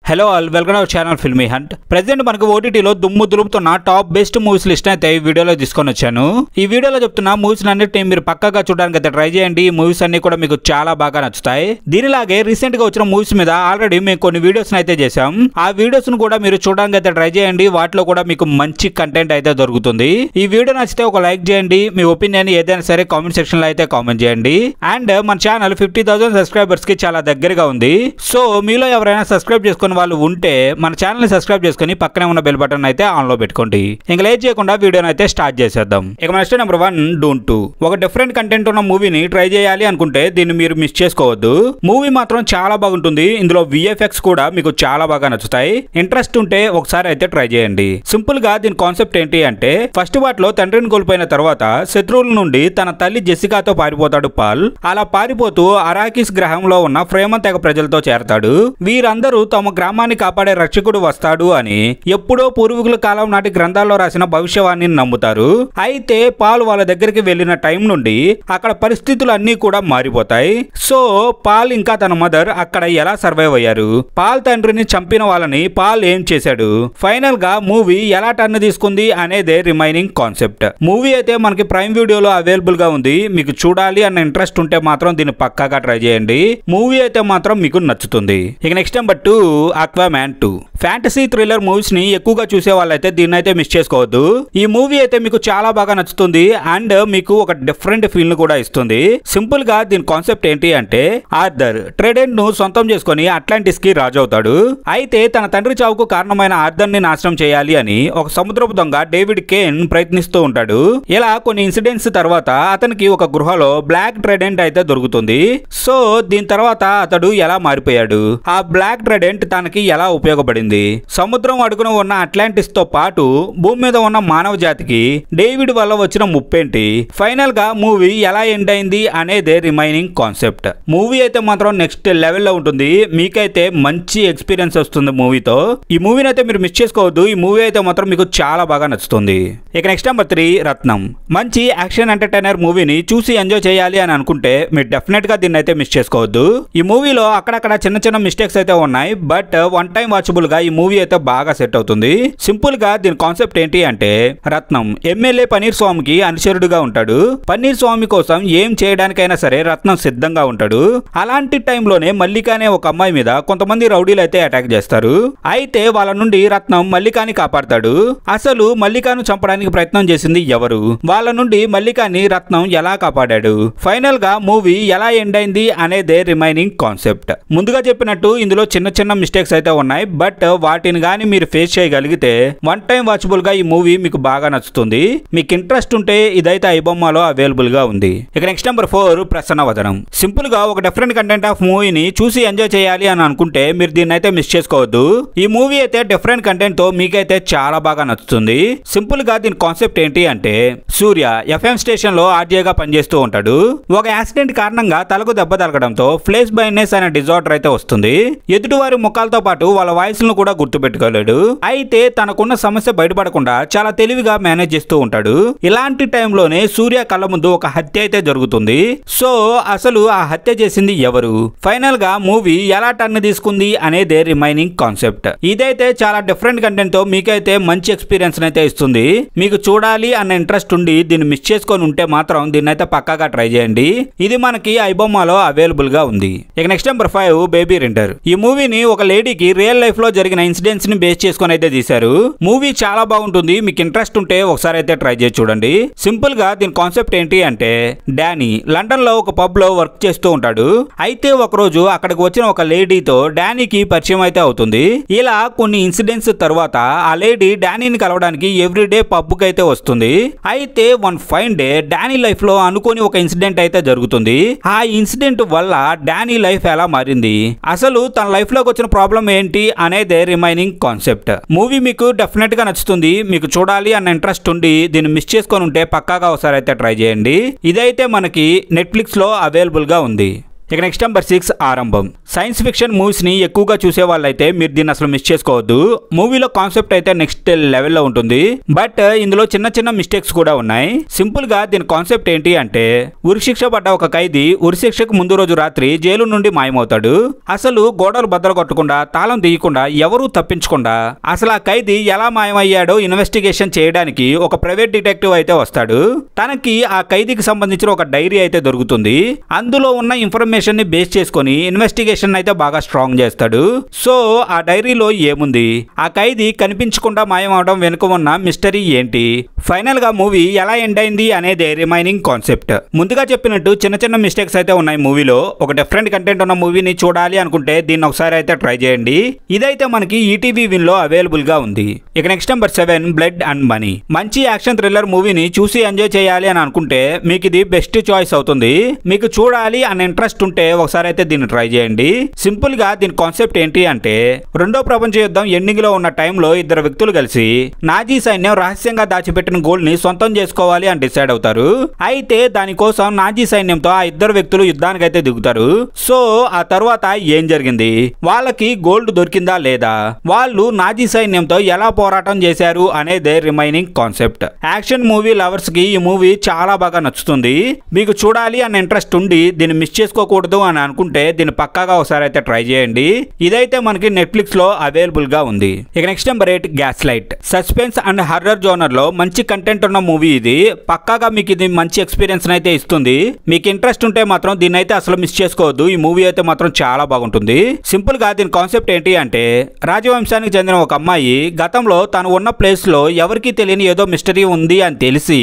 Hello all welcome our channel filmy hunt. Present మనకు ఓటీటీలో దుమ్ము దులుపుతున్న టాప్ బెస్ట్ మూవీస్ లిస్ట్ అయితే ఈ వీడియోలో తీసుకొని వచ్చాను. ఈ వీడియోలో చెప్తున్న మూవీస్ అన్నిటిని మీరు పక్కాగా చూడడానికి అయితే ట్రై చేయండి. ఈ మూవీస్ అన్ని కూడా మీకు చాలా బాగా నచ్చుతాయి. దీనిలాగే రీసెంట్ గా వచ్చిన మూవీస్ మీద ఆల్రెడీ మేము కొన్ని వీడియోస్ అయితే చేసాం. ఆ వీడియోస్ ను కూడా మీరు చూడడానికి అయితే ట్రై చేయండి. వాటిలో కూడా మీకు మంచి కంటెంట్ అయితే దొరుకుతుంది. ఈ వీడియో నచ్చితే ఒక లైక్ చేయండి. మీ ఒపీనియన్ ఏదైనా సరే కామెంట్ సెక్షన్ లో అయితే కామెంట్ చేయండి. అండ్ మన ఛానల్ 50,000 సబ్స్క్రైబర్స్ కి చాలా దగ్గరగా ఉంది. సో మీలో ఎవరైనా సబ్స్క్రైబ్ చేసుకుని వాళ్ళు ఉంటే మన ఛానల్ ని సబ్స్క్రైబ్ చేసుకుని పక్కనే ఉన్న బెల్ బటన్ అయితే ఆన్ లో పెట్టుకోండి. ఇంకా లేట్ చేయకుండా వీడియోని అయితే స్టార్ట్ చేసేద్దాం. ఇక నెక్స్ట్ నెంబర్ 1 డూన్ 2. ఒక డిఫరెంట్ కంటెంట్ ఉన్న మూవీని ట్రై చేయాలి అనుకుంటే దీన్ని మీరు మిస్ చేసుకోవద్దు. మూవీ మాత్రం చాలా బాగుంటుంది. ఇందులో VFX కూడా మీకు చాలా బాగా నచ్చుతాయి. ఇంట్రెస్ట్ ఉంటే ఒకసారి అయితే ట్రై చేయండి. సింపుల్ గా దీని కాన్సెప్ట్ ఏంటి అంటే, ఫస్ట్ పార్ట్ లో తండ్రిని కోల్పోయిన తర్వాత శత్రువుల నుండి తన తల్లి జెసికాతో పారిపోతాడు పాల్. అలా పారిపోతూ అరాకిస్ గ్రహంలో ఉన్న ఫ్రేమన్ తెగ ప్రజలతో చేరతాడు. వీరందరూ తమ గ్రామాన్ని కాపాడే రక్షకుడు వస్తాడు అని ఎప్పుడో పూర్వీకుల కాలం నాటి గ్రంథాల్లో రాసిన భవిష్యవాణిని నమ్ముతారు. అయితే పాల్ వాళ్ళ దగ్గరికి వెళ్లిన టైం నుండి అక్కడ పరిస్థితులు అన్ని కూడా మారిపోతాయి. సో పాల్ ఇంకా తన మదర్ అక్కడ ఎలా సర్వైవ్ అయ్యారు, పాల్ తండ్రిని చంపిన వాళ్ళని పాల్ ఏం చేశాడు, ఫైనల్ గా మూవీ ఎలా టర్న్ తీసుకుంది అనేదే రిమైనింగ్ కాన్సెప్ట్. మూవీ అయితే మనకి ప్రైమ్ వీడియోలో అవైలబుల్ గా ఉంది. మీకు చూడాలి అన్న ఇంట్రెస్ట్ ఉంటే మాత్రం దీన్ని పక్కాగా ట్రై చేయండి. మూవీ అయితే మాత్రం మీకు నచ్చుతుంది. ఇక next number 2 Aquaman 2. Fantasy thriller movies ని ఎక్కువగా చూసే వాళ్ళైతే దీన్ని అయితే మిస్ చేసుకోవద్దు. ఈ మూవీ అయితే మీకు చాలా బాగా నచ్చుతుంది. అండ్ మీకు ఒక డిఫరెంట్ ఫీల్ ను కూడా ఇస్తుంది. సింపుల్ గా దీని కాన్సెప్ట్ ఏంటి అంటే, ఆర్థర్ ట్రెడెంట్ ను సొంతం చేసుకుని అట్లాంటిస్ కి రాజు అవుతాడు. అయితే తన తండ్రి చావుకు కారణమైన ఆర్థర్ ని నాశనం చేయాలి అని ఒక సముద్రపు దొంగ డేవిడ్ కేన్ ప్రయత్నిస్తూ ఉంటాడు. ఇలా కొన్ని ఇన్సిడెంట్స్ తర్వాత అతనికి ఒక గృహలో బ్లాక్ ట్రెడెంట్ అయితే దొరుకుతుంది. సో దీని తర్వాత అతడు ఎలా మారిపోయాడు, ఆ బ్లాక్ ట్రెడెంట్ తనకి ఎలా ఉపయోగపడింది, సముద్రం అడుగున ఉన్న అట్లాంటిస్ తో పాటు భూమి మీద ఉన్న మానవ జాతికి డేవిడ్ వల్ల వచ్చిన ముప్పేంటి, ఫైనల్ గా మూవీ ఎలా ఎండ్ అయింది అనేదే రిమైనింగ్ కాన్సెప్ట్. మూవీ అయితే మాత్రం నెక్స్ట్ లెవెల్ లో ఉంటుంది. మీకైతే మంచి ఎక్స్పీరియన్స్ వస్తుంది మూవీతో. ఈ మూవీని అయితే మీరు మిస్ చేసుకోవద్దు. ఈ మూవీ అయితే మాత్రం మీకు చాలా బాగా నచ్చుతుంది. ఇక నెక్స్ట్ నెంబర్ 3 రత్నం. మంచి యాక్షన్ ఎంటర్టైనర్ మూవీని చూసి ఎంజాయ్ చేయాలి అని అనుకుంటే మీరు డెఫినెట్ గా దీన్ని అయితే మిస్ చేసుకోవద్దు. ఈ మూవీలో అక్కడక్కడ చిన్న చిన్న మిస్టేక్స్ అయితే ఉన్నాయి. బట్ వన్ టైం వాచబుల్ గా ఈ మూవీ అయితే బాగా సెట్ అవుతుంది. సింపుల్ గా దీని కాన్సెప్ట్ ఏంటి అంటే, రత్నం ఎమ్మెల్యే పన్నీర్ స్వామికి అనుచరుడుగా ఉంటాడు. పన్నీర్ స్వామి కోసం ఏం చేయడానికైనా సరే రత్నం సిద్ధంగా ఉంటాడు. అలాంటి టైంలోనే మల్లిక అనే ఒక అమ్మాయి మీద కొంతమంది రౌడీలు అయితే అటాక్ చేస్తారు. అయితే వాళ్ళ నుండి రత్నం మల్లికాని కాపాడతాడు. అసలు మల్లికాను చంపడానికి ప్రయత్నం చేసింది ఎవరు, వాళ్ళ నుండి మల్లికాని రత్నం ఎలా కాపాడాడు, ఫైనల్ గా మూవీ ఎలా ఎండ్ అయింది అనేదే రిమైనింగ్ కాన్సెప్ట్. ముందుగా చెప్పినట్టు ఇందులో చిన్న చిన్న మిస్టేక్స్ అయితే ఉన్నాయి. బట్ వాటిని గానీ మీరు ఫేస్ చేయగలిగితే వన్ టైం వాచబుల్ గా ఈ మూవీ మీకు బాగా నచ్చుతుంది. మీకు ఇంట్రెస్ట్ ఉంటే ఇదైతే ఐబొమ్మలో అవైలబుల్ గా ఉంది. ఇక నెక్స్ట్ నెంబర్ 4 ప్రసన్నవదనం. సింపుల్ గా ఒక డిఫరెంట్ కంటెంట్ ఆఫ్ మూవీని చూసి ఎంజాయ్ చేయాలి అని అనుకుంటే మీరు దీన్ని అయితే మిస్ చేసుకోవద్దు. ఈ మూవీ అయితే డిఫరెంట్ కంటెంట్ తో మీకైతే చాలా బాగా నచ్చుతుంది. సింపుల్ గా దీని కాన్సెప్ట్ ఏంటి అంటే, సూర్య FM స్టేషన్ లో ఆర్జేగా పనిచేస్తూ ఉంటాడు. ఒక యాక్సిడెంట్ కారణంగా తలకు దెబ్బ తగలడంతో ఫ్లేస్ బ్లైండ్నెస్ అనే డిజార్డర్ అయితే వస్తుంది. ఎదుటివారి ముఖాలతో పాటు వాళ్ళ వాయిస్ ను కూడా గుర్తుపెట్టుకోలేడు. అయితే తనకున్న సమస్య బయటపడకుండా చాలా తెలివిగా మేనేజ్ చేస్తూ ఉంటాడు. ఇలాంటి టైంలోనే సూర్య కళ్ళ ముందు ఒక హత్య అయితే జరుగుతుంది. సో అసలు ఆ హత్య చేసింది ఎవరు, ఫైనల్ గా మూవీ ఎలా టర్న్ తీసుకుంది అనేదే రిమైనింగ్ కాన్సెప్ట్. ఇదైతే చాలా డిఫరెంట్ కంటెంట్ తో మీకైతే మంచి ఎక్స్పీరియన్స్ అయితే ఇస్తుంది. మీకు చూడాలి అన్న ఇంట్రెస్ట్ ఉండి దీన్ని మిస్ చేసుకొని ఉంటే మాత్రం దీన్ని అయితే పక్కాగా ట్రై చేయండి. ఇది మనకి ఐబొమ్మలో అవైలబుల్ గా ఉంది. ఇక నెక్స్ట్ నెంబర్ 5 బేబీ రెండర్. ఈ మూవీని ఒక లేడీకి రియల్ లైఫ్ లో జరిగిన ఇన్సిడెంట్స్ ని బేస్ చేసుకొని అయితే తీశారు. మూవీ చాలా బాగుంటుంది. మీకు ఇంట్రెస్ట్ ఉంటే ఒకసారి అయితే ట్రై చేసి చూడండి. సింపుల్ గా దీని కాన్సెప్ట్ ఏంటి అంటే, డానీ లండన్ లో ఒక పబ్ లో వర్క్ చేస్తూ ఉంటాడు. అయితే ఒక రోజు అక్కడికి వచ్చిన ఒక లేడీతో డానీకి పరిచయం అయితే అవుతుంది. ఇలా కొన్ని ఇన్సిడెంట్స్ తర్వాత ఆ లేడీ డానీని కలవడానికి ఎవ్రీడే పబ్ కి అయితే వస్తుంది. అయితే one fine day Danny life లో అనుకోని ఒక ఇన్సిడెంట్ అయితే జరుగుతుంది. ఆ ఇన్సిడెంట్ వల్ల డానీ లైఫ్ ఎలా మారింది, అసలు తన లైఫ్ లోకి వచ్చిన ప్రాబ్లం ఏంటి అనేదే రిమైనింగ్ కాన్సెప్ట్. మూవీ మీకు డెఫినెట్ గా నచ్చుతుంది. మీకు చూడాలి అన్న ఇంట్రెస్ట్ ఉండి దీన్ని మిస్ చేసుకొని ఉంటే పక్కాగా ఒకసారి అయితే ట్రై చేయండి. ఇదైతే మనకి నెట్ఫ్లిక్స్ లో అవైలబుల్ గా ఉంది. ఇక నెక్స్ట్ నెంబర్ 6 ఆరంభం. సైన్స్ ఫిక్షన్ మూవీస్ ని ఎక్కువగా చూసే వాళ్ళైతే మీరు దీన్ని అసలు మిస్ చేసుకోవద్దు. మూవీలో కాన్సెప్ట్ అయితే నెక్స్ట్ లెవెల్లో ఉంటుంది, బట్ ఇందులో చిన్న చిన్న మిస్టేక్స్ కూడా ఉన్నాయి. సింపుల్ గా దీని కాన్సెప్ట్ ఏంటి అంటే, ఉరిశిక్ష పడ్డ ఒక ఖైదీ ఉరిశిక్షకు ముందు రోజు రాత్రి జైలు నుండి మాయమవుతాడు. అసలు గోడలు బద్దలు కొట్టకుండా, తాళం తీయకుండా, ఎవరూ తప్పించకుండా అసలు ఆ ఖైదీ ఎలా మాయమయ్యాడో ఇన్వెస్టిగేషన్ చేయడానికి ఒక ప్రైవేట్ డిటెక్టివ్ అయితే వస్తాడు. తనకి ఆ ఖైదీకి సంబంధించిన ఒక డైరీ అయితే దొరుకుతుంది. అందులో ఉన్న ఇన్ఫర్మేషన్ ని బేస్ చేసుకొని ఇన్వెస్టిగేషన్ అయితే బాగా స్ట్రాంగ్ చేస్తాడు. సో ఆ డైరీలో ఏముంది, ఆ ఖైదీ కనిపించకుండా మాయమవడం వెనుక ఉన్న మిస్టరీ ఏంటి, ఫైనల్ గా మూవీ ఎలా ఎండ్ అయింది అనేది రిమైనింగ్ కాన్సెప్ట్. ముందుగా చెప్పినట్టు చిన్న చిన్న మిస్టేక్స్ అయితే ఉన్నాయి మూవీలో. ఒక డిఫరెంట్ కంటెంట్ ఉన్న మూవీని చూడాలి అనుకుంటే దీన్ని ఒకసారి అయితే ట్రై చేయండి. ఇదైతే మనకి ఈటీవీ విన్ లో అవైలబుల్ గా ఉంది. ఇక next number 7 blood and money. మంచి యాక్షన్ థ్రిల్లర్ మూవీని చూసి ఎంజాయ్ చేయాలి అని అనుకుంటే మీకు ఇది బెస్ట్ చాయిస్ అవుతుంది. మీకు చూడాలి అనే ఇంట్రెస్ట్ ఉంటే ఒకసారి అయితే దీన్ని ట్రై చేయండి. సింపుల్ గా దీని కాన్సెప్ట్ ఏంటి అంటే, రెండో ప్రపంచ యుద్ధం ఎండింగ్ లో ఉన్న టైంలో ఇద్దరు వ్యక్తులు కలిసి నాజీ సైన్యం రహస్యంగా దాచిపెట్టిన గోల్డ్ ని సొంతం చేసుకోవాలి అని డిసైడ్ అవుతారు. అయితే దానికోసం నాజీ సైన్యంతో ఆ ఇద్దరు వ్యక్తులు యుద్ధానికి అయితే దిగుతారు. సో ఆ తర్వాత ఏం జరిగింది, వాళ్ళకి గోల్డ్ దొరికిందా లేదా, వాళ్ళు నాజీ సైన్యంతో ఎలా పోరాటం చేశారు అనేదే remaining concept. Action movie lovers కి ఈ మూవీ చాలా బాగా నచ్చుతుంది. మీకు చూడాలి అనే ఇంట్రెస్ట్ ఉండి దీన్ని మిస్ చేసుకోకూడదు అని అనుకుంటే దీన్ని పక్కాగా ఒకసారి అయితే ట్రై చేయండి. ఇదైతే మనకి నెట్ఫ్లిక్స్ లో అవైలబుల్ గా ఉంది. ఇక next number 8 gas light. Suspense and horror genre లో మంచి కంటెంట్ ఉన్న మూవీ ఇది. పక్కాగా మీకు ఇది మంచి ఎక్స్పీరియన్స్ అయితే ఇస్తుంది. మీకు ఇంట్రెస్ట్ ఉంటే మాత్రం దీన్ని అయితే అసలు మిస్ చేసుకోవద్దు. ఈ మూవీ అయితే మాత్రం చాలా బాగుంటుంది. సింపుల్ గా దీని కాన్సెప్ట్ ఏంటి అంటే, రాజవంశానికి చెందిన ఒక అమ్మాయి గతంలో తను ఉన్న ప్లేస్ లో ఎవరికి తెలియని ఏదో మిస్టరీ ఉంది అని తెలిసి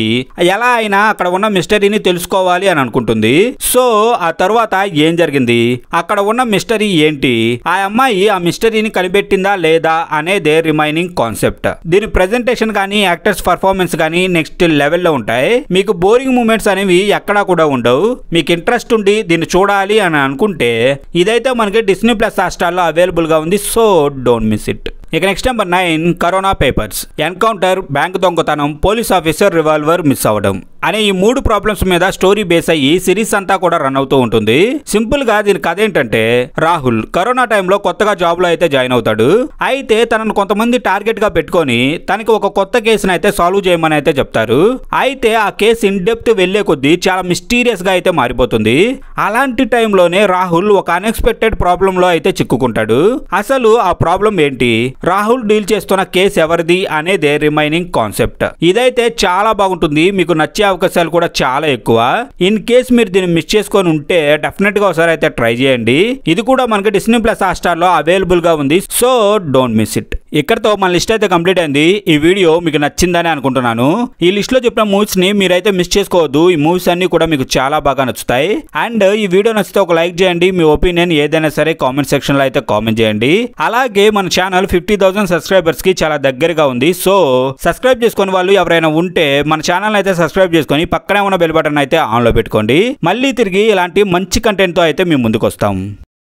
ఎలా అయినా అక్కడ ఉన్న మిస్టరీని తెలుసుకోవాలి అని అనుకుంటుంది. సో ఆ తర్వాత ఏం జరిగింది, అక్కడ ఉన్న మిస్టరీ ఏంటి, ఆ అమ్మాయి ఆ మిస్టరీని కనిపెట్టిందా లేదా అనేదే రిమైనింగ్ కాన్సెప్ట్. దీని ప్రెజెంటేషన్ కానీ యాక్టర్స్ పర్ఫార్మెన్స్ కానీ నెక్స్ట్ లెవెల్లో ఉంటాయి. మీకు బోరింగ్ మూమెంట్స్ అనేవి ఎక్కడా కూడా ఉండవు. మీకు ఇంట్రెస్ట్ ఉండి దీన్ని చూడాలి అని అనుకుంటే ఇదైతే మనకి డిస్నీ ప్లస్ హాట్‌స్టార్ లో అవైలబుల్ గా ఉంది. So don't miss it. ఇక next number 9 Corona papers. Encounter, bank దొంగతనం, పోలీస్ ఆఫీసర్ రివాల్వర్ మిస్ అవ్వడం అనే ఈ 3 ప్రాబ్లమ్స్ మీద స్టోరీ బేస్ అయ్యి సిరీస్ అంతా కూడా రన్ అవుతూ ఉంటుంది. సింపుల్ గా దీని కథ ఏంటంటే, రాహుల్ కరోనా టైంలో కొత్తగా జాబ్ లో అయితే జాయిన్ అవుతాడు. అయితే తనను కొంతమంది టార్గెట్ గా పెట్టుకొని తనకి ఒక కొత్త కేసును అయితే సాల్వ్ చేయమని అయితే చెప్తారు. అయితే ఆ కేసు ఇన్ డెప్త్ వెళ్లే కొద్దీ చాలా మిస్టీరియస్ గా అయితే మారిపోతుంది. అలాంటి టైంలోనే రాహుల్ ఒక అన్ఎక్స్పెక్టెడ్ ప్రాబ్లం లో అయితే చిక్కుకుంటాడు. అసలు ఆ ప్రాబ్లం ఏంటి, రాహుల్ డీల్ చేస్తున్న కేసు ఎవరిది అనేదే రిమైనింగ్ కాన్సెప్ట్. ఇదైతే చాలా బాగుంటుంది. మీకు నచ్చే అవకాశాలు కూడా చాలా ఎక్కువ. ఇన్ కేస్ మీరు దీన్ని మిస్ చేసుకొని ఉంటే డెఫినెట్ గా ఒకసారి అయితే ట్రై చేయండి. ఇది కూడా మనకి డిస్నీ ప్లస్ హాట్‌స్టార్ లో అవైలబుల్ గా ఉంది. So don't miss it. ఇక్కడతో మన లిస్ట్ అయితే కంప్లీట్ అయింది. ఈ వీడియో మీకు నచ్చిందని అనుకుంటున్నాను. ఈ లిస్ట్ లో చెప్పిన మూవీస్ ని మీరైతే మిస్ చేసుకోవద్దు. ఈ మూవీస్ అన్ని కూడా మీకు చాలా బాగా నచ్చుతాయి. అండ్ ఈ వీడియో నచ్చితే ఒక లైక్ చేయండి. మీ ఒపీనియన్ ఏదైనా సరే కామెంట్ సెక్షన్ లో అయితే కామెంట్ చేయండి. అలాగే మన ఛానల్ 50,000 సబ్స్క్రైబర్స్ కి చాలా దగ్గరగా ఉంది. సో సబ్స్క్రైబ్ చేసుకుని వాళ్ళు ఎవరైనా ఉంటే మన ఛానల్ అయితే సబ్స్క్రైబ్ చేసుకొని పక్కనే ఉన్న బెల్ బటన్ అయితే ఆన్ లో పెట్టుకోండి. మళ్ళీ తిరిగి ఇలాంటి మంచి కంటెంట్ తో అయితే మేము ముందుకు వస్తాం.